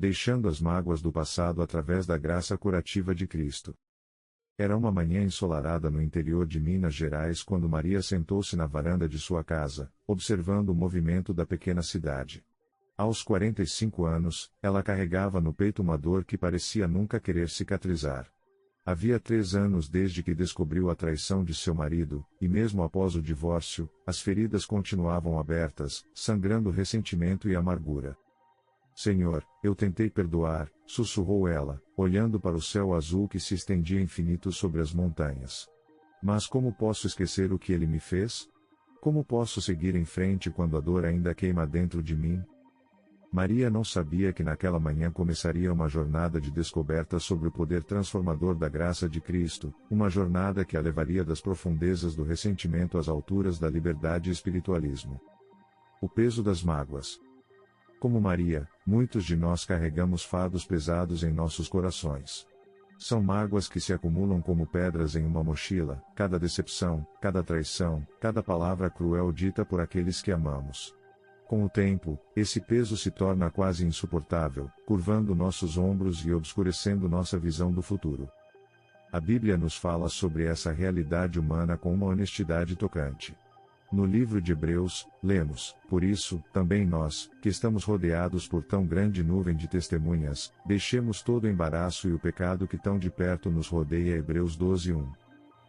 deixando as mágoas do passado através da graça curativa de Cristo. Era uma manhã ensolarada no interior de Minas Gerais quando Maria sentou-se na varanda de sua casa, observando o movimento da pequena cidade. Aos 45 anos, ela carregava no peito uma dor que parecia nunca querer cicatrizar. Havia 3 anos desde que descobriu a traição de seu marido, e mesmo após o divórcio, as feridas continuavam abertas, sangrando ressentimento e amargura. Senhor, eu tentei perdoar, sussurrou ela, olhando para o céu azul que se estendia infinito sobre as montanhas. Mas como posso esquecer o que ele me fez? Como posso seguir em frente quando a dor ainda queima dentro de mim? Maria não sabia que naquela manhã começaria uma jornada de descoberta sobre o poder transformador da graça de Cristo, uma jornada que a levaria das profundezas do ressentimento às alturas da liberdade e espiritualismo. O peso das mágoas. Como Maria, muitos de nós carregamos fardos pesados em nossos corações. São mágoas que se acumulam como pedras em uma mochila, cada decepção, cada traição, cada palavra cruel dita por aqueles que amamos. Com o tempo, esse peso se torna quase insuportável, curvando nossos ombros e obscurecendo nossa visão do futuro. A Bíblia nos fala sobre essa realidade humana com uma honestidade tocante. No livro de Hebreus, lemos: por isso, também nós, que estamos rodeados por tão grande nuvem de testemunhas, deixemos todo o embaraço e o pecado que tão de perto nos rodeia. Hebreus 12:1.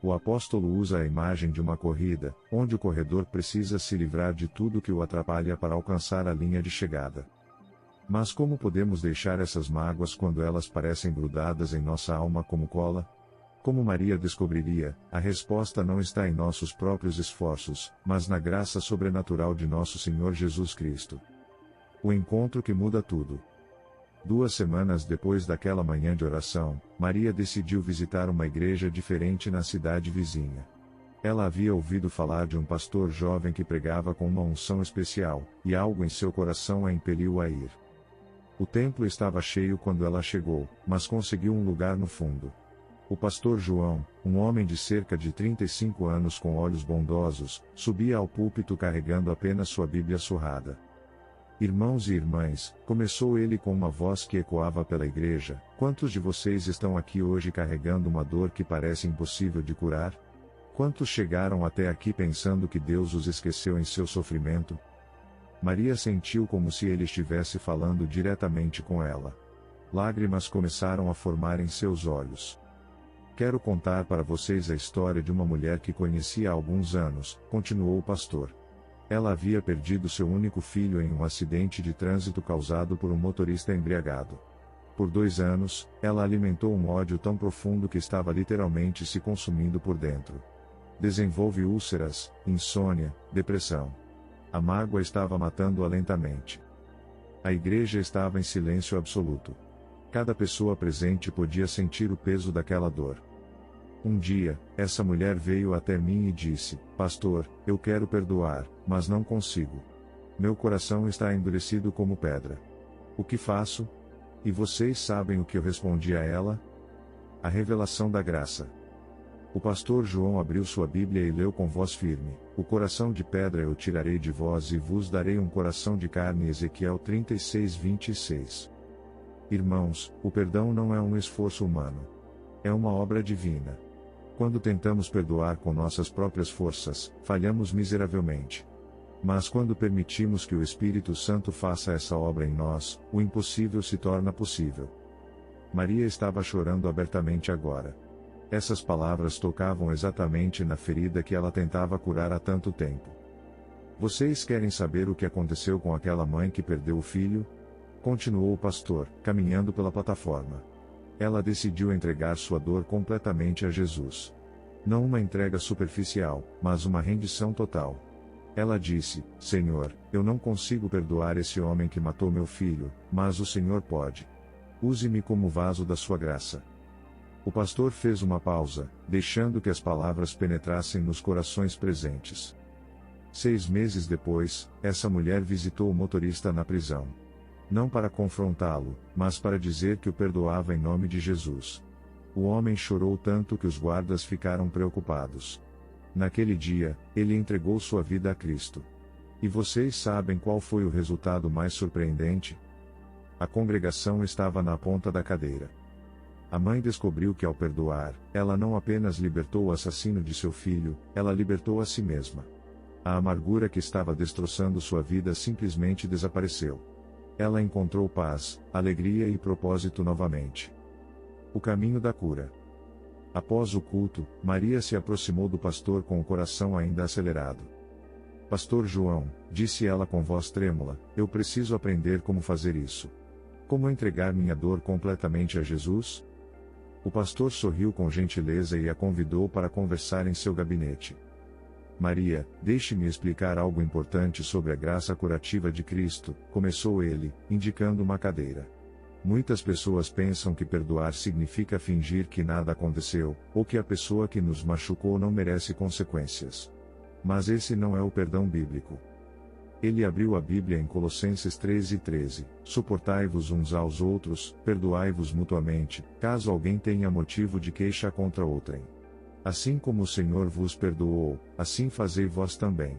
O apóstolo usa a imagem de uma corrida, onde o corredor precisa se livrar de tudo que o atrapalha para alcançar a linha de chegada. Mas como podemos deixar essas mágoas quando elas parecem grudadas em nossa alma como cola? Como Maria descobriria, a resposta não está em nossos próprios esforços, mas na graça sobrenatural de nosso Senhor Jesus Cristo. O encontro que muda tudo. 2 semanas depois daquela manhã de oração, Maria decidiu visitar uma igreja diferente na cidade vizinha. Ela havia ouvido falar de um pastor jovem que pregava com uma unção especial, e algo em seu coração a impeliu a ir. O templo estava cheio quando ela chegou, mas conseguiu um lugar no fundo. O pastor João, um homem de cerca de 35 anos com olhos bondosos, subia ao púlpito carregando apenas sua Bíblia surrada. Irmãos e irmãs, começou ele com uma voz que ecoava pela igreja: quantos de vocês estão aqui hoje carregando uma dor que parece impossível de curar? Quantos chegaram até aqui pensando que Deus os esqueceu em seu sofrimento? Maria sentiu como se ele estivesse falando diretamente com ela. Lágrimas começaram a formar em seus olhos. Quero contar para vocês a história de uma mulher que conheci há alguns anos, continuou o pastor. Ela havia perdido seu único filho em um acidente de trânsito causado por um motorista embriagado. Por 2 anos, ela alimentou um ódio tão profundo que estava literalmente se consumindo por dentro. Desenvolve úlceras, insônia, depressão. A mágoa estava matando-a lentamente. A igreja estava em silêncio absoluto. Cada pessoa presente podia sentir o peso daquela dor. Um dia, essa mulher veio até mim e disse: pastor, eu quero perdoar, mas não consigo. Meu coração está endurecido como pedra. O que faço? E vocês sabem o que eu respondi a ela? A revelação da graça. O pastor João abriu sua Bíblia e leu com voz firme: o coração de pedra eu tirarei de vós e vos darei um coração de carne. Ezequiel 36:26. Irmãos, o perdão não é um esforço humano. É uma obra divina. Quando tentamos perdoar com nossas próprias forças, falhamos miseravelmente. Mas quando permitimos que o Espírito Santo faça essa obra em nós, o impossível se torna possível. Maria estava chorando abertamente agora. Essas palavras tocavam exatamente na ferida que ela tentava curar há tanto tempo. Vocês querem saber o que aconteceu com aquela mãe que perdeu o filho? Continuou o pastor, caminhando pela plataforma. Ela decidiu entregar sua dor completamente a Jesus. Não uma entrega superficial, mas uma rendição total. Ela disse: Senhor, eu não consigo perdoar esse homem que matou meu filho, mas o Senhor pode. Use-me como vaso da sua graça. O pastor fez uma pausa, deixando que as palavras penetrassem nos corações presentes. 6 meses depois, essa mulher visitou o motorista na prisão. Não para confrontá-lo, mas para dizer que o perdoava em nome de Jesus. O homem chorou tanto que os guardas ficaram preocupados. Naquele dia, ele entregou sua vida a Cristo. E vocês sabem qual foi o resultado mais surpreendente? A congregação estava na ponta da cadeira. A mãe descobriu que ao perdoar, ela não apenas libertou o assassino de seu filho, ela libertou a si mesma. A amargura que estava destroçando sua vida simplesmente desapareceu. Ela encontrou paz, alegria e propósito novamente. O caminho da cura. Após o culto, Maria se aproximou do pastor com o coração ainda acelerado. Pastor João, disse ela com voz trêmula, eu preciso aprender como fazer isso. Como entregar minha dor completamente a Jesus? O pastor sorriu com gentileza e a convidou para conversar em seu gabinete. Maria, deixe-me explicar algo importante sobre a graça curativa de Cristo, começou ele, indicando uma cadeira. Muitas pessoas pensam que perdoar significa fingir que nada aconteceu, ou que a pessoa que nos machucou não merece consequências. Mas esse não é o perdão bíblico. Ele abriu a Bíblia em Colossenses 3:13, suportai-vos uns aos outros, perdoai-vos mutuamente, caso alguém tenha motivo de queixa contra outrem. Assim como o Senhor vos perdoou, assim fazei vós também.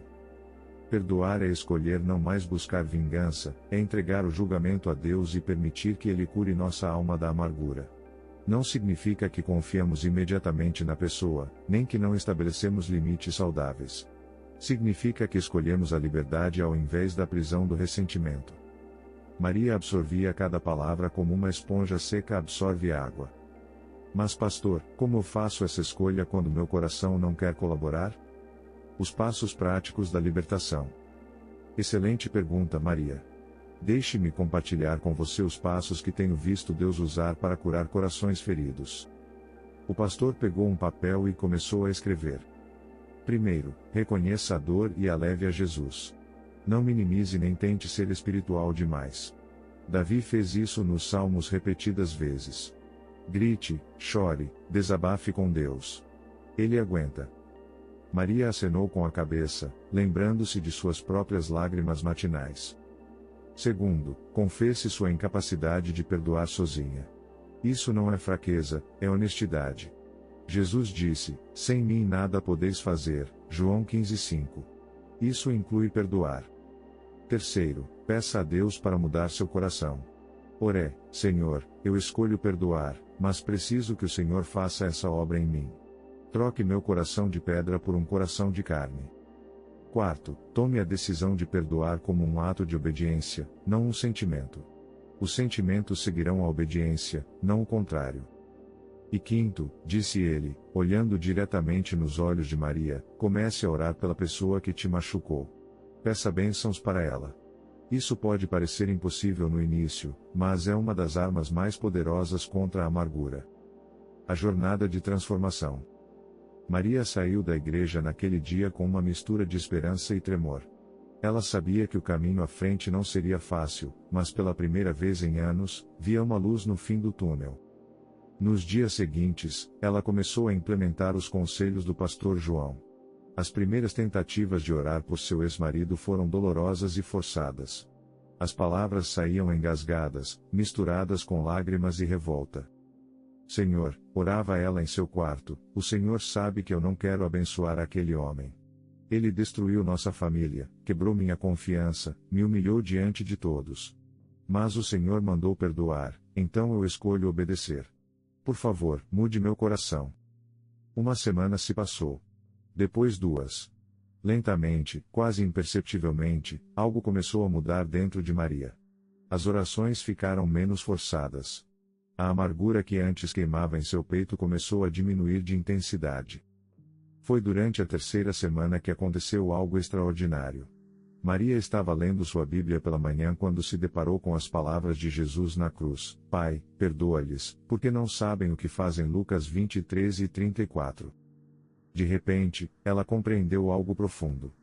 Perdoar é escolher não mais buscar vingança, é entregar o julgamento a Deus e permitir que Ele cure nossa alma da amargura. Não significa que confiamos imediatamente na pessoa, nem que não estabelecemos limites saudáveis. Significa que escolhemos a liberdade ao invés da prisão do ressentimento. Maria absorvia cada palavra como uma esponja seca absorve água. Mas pastor, como eu faço essa escolha quando meu coração não quer colaborar? Os passos práticos da libertação. Excelente pergunta, Maria. Deixe-me compartilhar com você os passos que tenho visto Deus usar para curar corações feridos. O pastor pegou um papel e começou a escrever. Primeiro, reconheça a dor e a leve a Jesus. Não minimize nem tente ser espiritual demais. Davi fez isso nos Salmos repetidas vezes. Grite, chore, desabafe com Deus. Ele aguenta. Maria acenou com a cabeça, lembrando-se de suas próprias lágrimas matinais. Segundo, confesse sua incapacidade de perdoar sozinha. Isso não é fraqueza, é honestidade. Jesus disse, sem mim nada podeis fazer, João 15:5. Isso inclui perdoar. Terceiro, peça a Deus para mudar seu coração. Oré, Senhor, eu escolho perdoar, mas preciso que o Senhor faça essa obra em mim. Troque meu coração de pedra por um coração de carne. Quarto, tome a decisão de perdoar como um ato de obediência, não um sentimento. Os sentimentos seguirão a obediência, não o contrário. E quinto, disse ele, olhando diretamente nos olhos de Maria, comece a orar pela pessoa que te machucou. Peça bênçãos para ela. Isso pode parecer impossível no início, mas é uma das armas mais poderosas contra a amargura. A jornada de transformação. Maria saiu da igreja naquele dia com uma mistura de esperança e tremor. Ela sabia que o caminho à frente não seria fácil, mas pela primeira vez em anos, via uma luz no fim do túnel. Nos dias seguintes, ela começou a implementar os conselhos do pastor João. As primeiras tentativas de orar por seu ex-marido foram dolorosas e forçadas. As palavras saíam engasgadas, misturadas com lágrimas e revolta. Senhor, orava ela em seu quarto, o Senhor sabe que eu não quero abençoar aquele homem. Ele destruiu nossa família, quebrou minha confiança, me humilhou diante de todos. Mas o Senhor mandou perdoar, então eu escolho obedecer. Por favor, mude meu coração. Uma semana se passou. Depois 2. Lentamente, quase imperceptivelmente, algo começou a mudar dentro de Maria. As orações ficaram menos forçadas. A amargura que antes queimava em seu peito começou a diminuir de intensidade. Foi durante a 3ª semana que aconteceu algo extraordinário. Maria estava lendo sua Bíblia pela manhã quando se deparou com as palavras de Jesus na cruz: Pai, perdoa-lhes, porque não sabem o que fazem. Lucas 20:13-34. De repente, ela compreendeu algo profundo.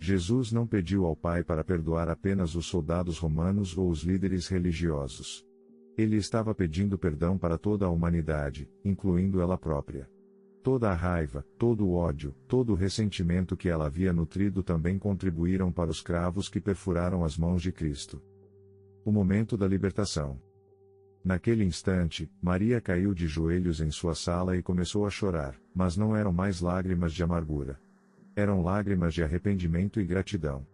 Jesus não pediu ao Pai para perdoar apenas os soldados romanos ou os líderes religiosos. Ele estava pedindo perdão para toda a humanidade, incluindo ela própria. Toda a raiva, todo o ódio, todo o ressentimento que ela havia nutrido também contribuíram para os cravos que perfuraram as mãos de Cristo. O momento da libertação. Naquele instante, Maria caiu de joelhos em sua sala e começou a chorar, mas não eram mais lágrimas de amargura. Eram lágrimas de arrependimento e gratidão.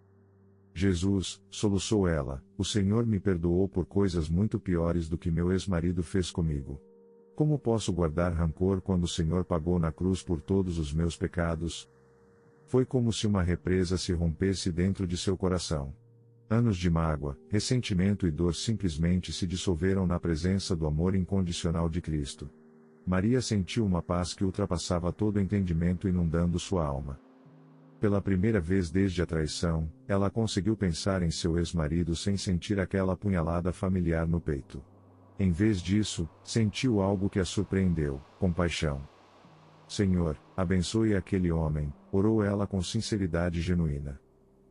Jesus, soluçou ela, o Senhor me perdoou por coisas muito piores do que meu ex-marido fez comigo. Como posso guardar rancor quando o Senhor pagou na cruz por todos os meus pecados? Foi como se uma represa se rompesse dentro de seu coração. Anos de mágoa, ressentimento e dor simplesmente se dissolveram na presença do amor incondicional de Cristo. Maria sentiu uma paz que ultrapassava todo entendimento inundando sua alma. Pela primeira vez desde a traição, ela conseguiu pensar em seu ex-marido sem sentir aquela apunhalada familiar no peito. Em vez disso, sentiu algo que a surpreendeu: compaixão. Senhor, abençoe aquele homem, orou ela com sinceridade genuína.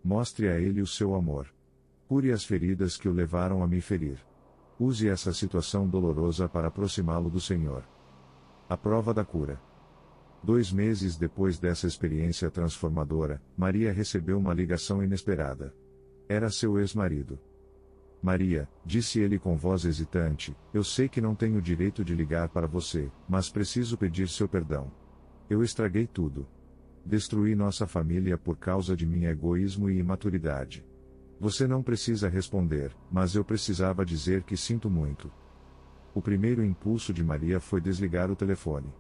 Mostre a ele o seu amor. Cure as feridas que o levaram a me ferir. Use essa situação dolorosa para aproximá-lo do Senhor. A prova da cura. 2 meses depois dessa experiência transformadora, Maria recebeu uma ligação inesperada. Era seu ex-marido. Maria, disse ele com voz hesitante, eu sei que não tenho direito de ligar para você, mas preciso pedir seu perdão. Eu estraguei tudo. Destruí nossa família por causa de meu egoísmo e imaturidade. Você não precisa responder, mas eu precisava dizer que sinto muito. O primeiro impulso de Maria foi desligar o telefone.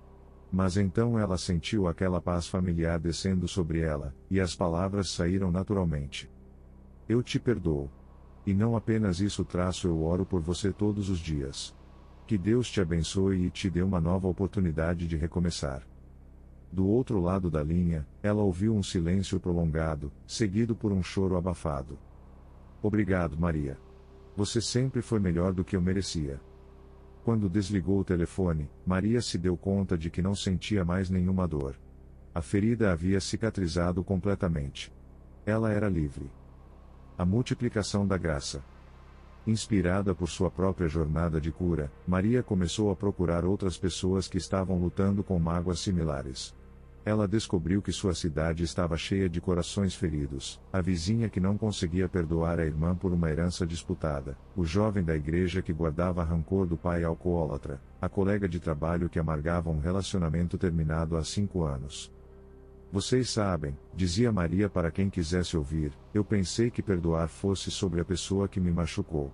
Mas então ela sentiu aquela paz familiar descendo sobre ela, e as palavras saíram naturalmente. Eu te perdoo. E não apenas isso, eu oro por você todos os dias. Que Deus te abençoe e te dê uma nova oportunidade de recomeçar. Do outro lado da linha, ela ouviu um silêncio prolongado, seguido por um choro abafado. Obrigado, Maria. Você sempre foi melhor do que eu merecia. Quando desligou o telefone, Maria se deu conta de que não sentia mais nenhuma dor. A ferida havia cicatrizado completamente. Ela era livre. A multiplicação da graça. Inspirada por sua própria jornada de cura, Maria começou a procurar outras pessoas que estavam lutando com mágoas similares. Ela descobriu que sua cidade estava cheia de corações feridos, a vizinha que não conseguia perdoar a irmã por uma herança disputada, o jovem da igreja que guardava rancor do pai alcoólatra, a colega de trabalho que amargava um relacionamento terminado há 5 anos. Vocês sabem, dizia Maria para quem quisesse ouvir, eu pensei que perdoar fosse sobre a pessoa que me machucou.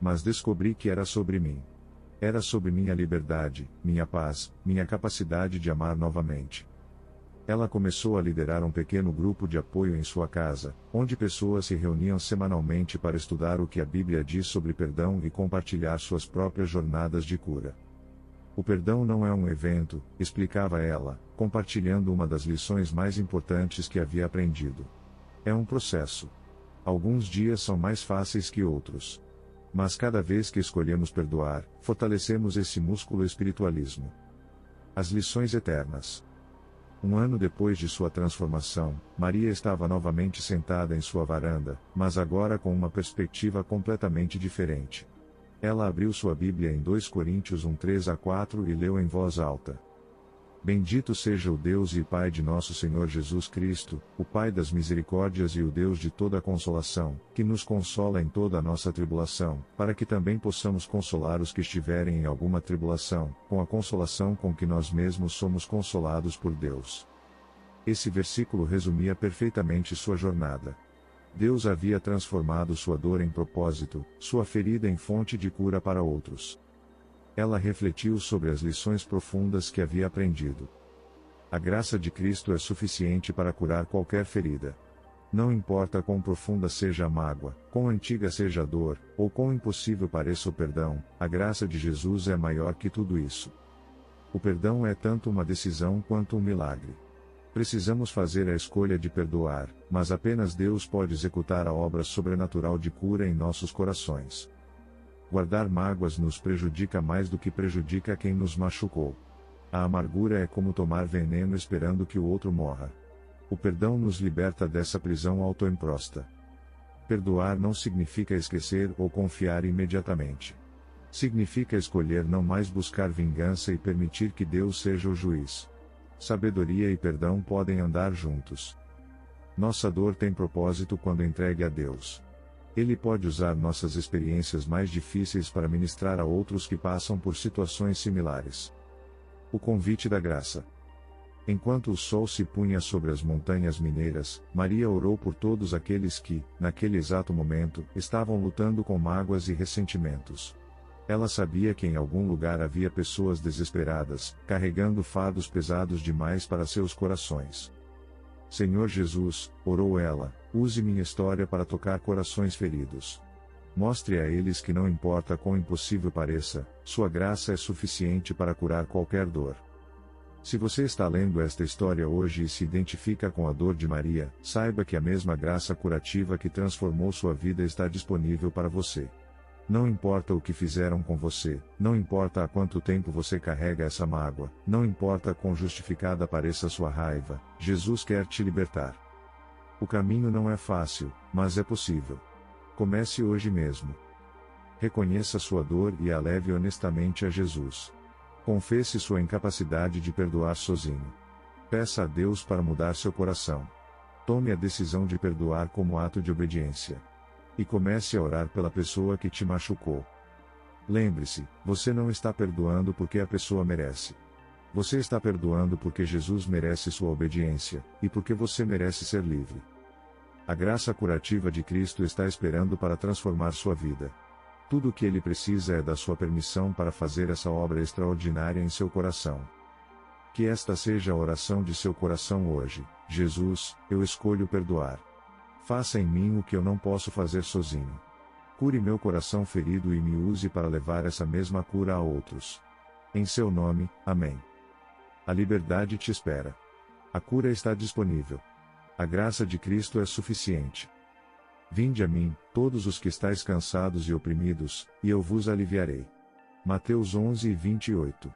Mas descobri que era sobre mim. Era sobre minha liberdade, minha paz, minha capacidade de amar novamente. Ela começou a liderar um pequeno grupo de apoio em sua casa, onde pessoas se reuniam semanalmente para estudar o que a Bíblia diz sobre perdão e compartilhar suas próprias jornadas de cura. O perdão não é um evento, explicava ela, compartilhando uma das lições mais importantes que havia aprendido. É um processo. Alguns dias são mais fáceis que outros. Mas cada vez que escolhemos perdoar, fortalecemos esse músculo espiritualismo. As lições eternas. 1 ano depois de sua transformação, Maria estava novamente sentada em sua varanda, mas agora com uma perspectiva completamente diferente. Ela abriu sua Bíblia em 2 Coríntios 1:3-4 e leu em voz alta. Bendito seja o Deus e Pai de nosso Senhor Jesus Cristo, o Pai das misericórdias e o Deus de toda a consolação, que nos consola em toda a nossa tribulação, para que também possamos consolar os que estiverem em alguma tribulação, com a consolação com que nós mesmos somos consolados por Deus. Esse versículo resumia perfeitamente sua jornada. Deus havia transformado sua dor em propósito, sua ferida em fonte de cura para outros. Ela refletiu sobre as lições profundas que havia aprendido. A graça de Cristo é suficiente para curar qualquer ferida. Não importa quão profunda seja a mágoa, quão antiga seja a dor, ou quão impossível pareça o perdão, a graça de Jesus é maior que tudo isso. O perdão é tanto uma decisão quanto um milagre. Precisamos fazer a escolha de perdoar, mas apenas Deus pode executar a obra sobrenatural de cura em nossos corações. Guardar mágoas nos prejudica mais do que prejudica quem nos machucou. A amargura é como tomar veneno esperando que o outro morra. O perdão nos liberta dessa prisão autoimposta. Perdoar não significa esquecer ou confiar imediatamente. Significa escolher não mais buscar vingança e permitir que Deus seja o juiz. Sabedoria e perdão podem andar juntos. Nossa dor tem propósito quando entregue a Deus. Ele pode usar nossas experiências mais difíceis para ministrar a outros que passam por situações similares. O convite da graça. Enquanto o sol se punha sobre as montanhas mineiras, Maria orou por todos aqueles que, naquele exato momento, estavam lutando com mágoas e ressentimentos. Ela sabia que em algum lugar havia pessoas desesperadas, carregando fardos pesados demais para seus corações. Senhor Jesus, orou ela, use minha história para tocar corações feridos. Mostre a eles que não importa quão impossível pareça, sua graça é suficiente para curar qualquer dor. Se você está lendo esta história hoje e se identifica com a dor de Maria, saiba que a mesma graça curativa que transformou sua vida está disponível para você. Não importa o que fizeram com você, não importa há quanto tempo você carrega essa mágoa, não importa quão justificada pareça sua raiva, Jesus quer te libertar. O caminho não é fácil, mas é possível. Comece hoje mesmo. Reconheça sua dor e a leve honestamente a Jesus. Confesse sua incapacidade de perdoar sozinho. Peça a Deus para mudar seu coração. Tome a decisão de perdoar como ato de obediência. E comece a orar pela pessoa que te machucou. Lembre-se, você não está perdoando porque a pessoa merece. Você está perdoando porque Jesus merece sua obediência, e porque você merece ser livre. A graça curativa de Cristo está esperando para transformar sua vida. Tudo o que ele precisa é da sua permissão para fazer essa obra extraordinária em seu coração. Que esta seja a oração de seu coração hoje: Jesus, eu escolho perdoar. Faça em mim o que eu não posso fazer sozinho. Cure meu coração ferido e me use para levar essa mesma cura a outros. Em seu nome, amém. A liberdade te espera. A cura está disponível. A graça de Cristo é suficiente. Vinde a mim, todos os que estáis cansados e oprimidos, e eu vos aliviarei. Mateus 11:28.